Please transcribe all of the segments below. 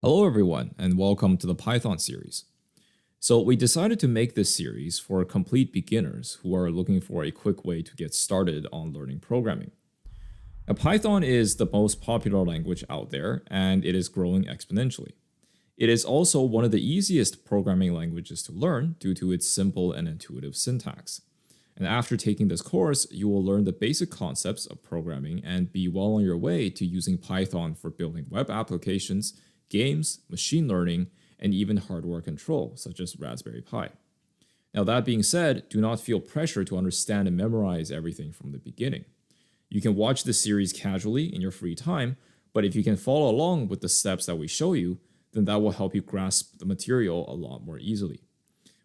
Hello everyone, and welcome to the Python series. So we decided to make this series for complete beginners who are looking for a quick way to get started on learning programming. Now, Python is the most popular language out there, and it is growing exponentially. It is also one of the easiest programming languages to learn due to its simple and intuitive syntax. And after taking this course, you will learn the basic concepts of programming and be well on your way to using Python for building web applications, games, machine learning, and even hardware control, such as Raspberry Pi. Now, that being said, do not feel pressure to understand and memorize everything from the beginning. You can watch this series casually in your free time, but if you can follow along with the steps that we show you, then that will help you grasp the material a lot more easily.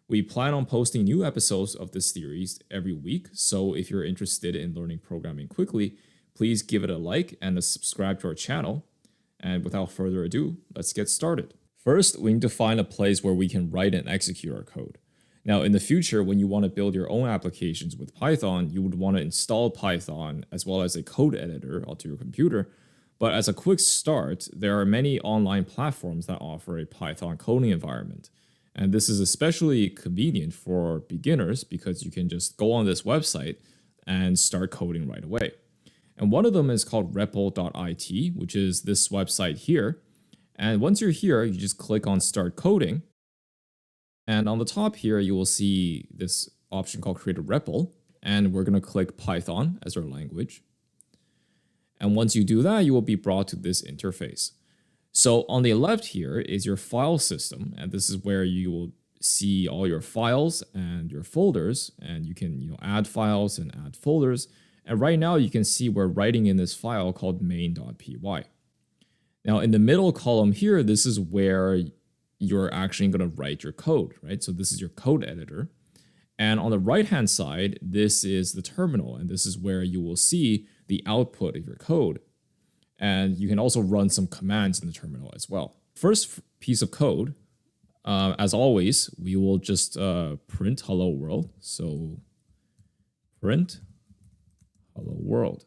We plan on posting new episodes of this series every week, so if you're interested in learning programming quickly, please give it a like and subscribe to our channel. And without further ado, let's get started. First, we need to find a place where we can write and execute our code. Now, in the future, when you want to build your own applications with Python, you would want to install Python as well as a code editor onto your computer. But as a quick start, there are many online platforms that offer a Python coding environment. And this is especially convenient for beginners because you can just go on this website and start coding right away. And one of them is called REPL.it, which is this website here. And once you're here, you just click on Start Coding. And on the top here, you will see this option called Create a REPL. And we're going to click Python as our language. And once you do that, you will be brought to this interface. So on the left here is your file system. And this is where you will see all your files and your folders. And you can add files and add folders. And right now you can see we're writing in this file called main.py. Now in the middle column here, this is where you're actually going to write your code, right? So this is your code editor. And on the right-hand side, this is the terminal. And this is where you will see the output of your code. And you can also run some commands in the terminal as well. First piece of code, as always, we will just print hello world. So print hello world.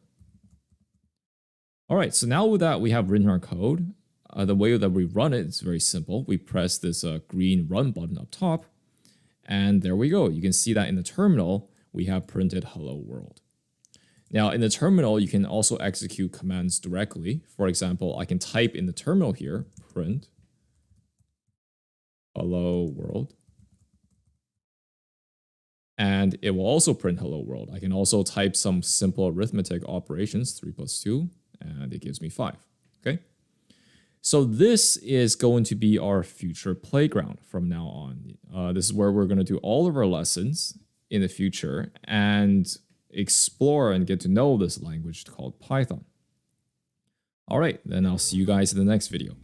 All right, so now with that, we have written our code. The way that we run it is very simple. We press this green run button up top, and there we go. You can see that in the terminal, we have printed hello world. Now in the terminal, you can also execute commands directly. For example, I can type in the terminal here, print hello world. And it will also print hello world. I can also type some simple arithmetic operations, 3 plus 2, and it gives me 5, okay? So this is going to be our future playground from now on. This is where we're gonna do all of our lessons in the future and explore and get to know this language called Python. All right, then I'll see you guys in the next video.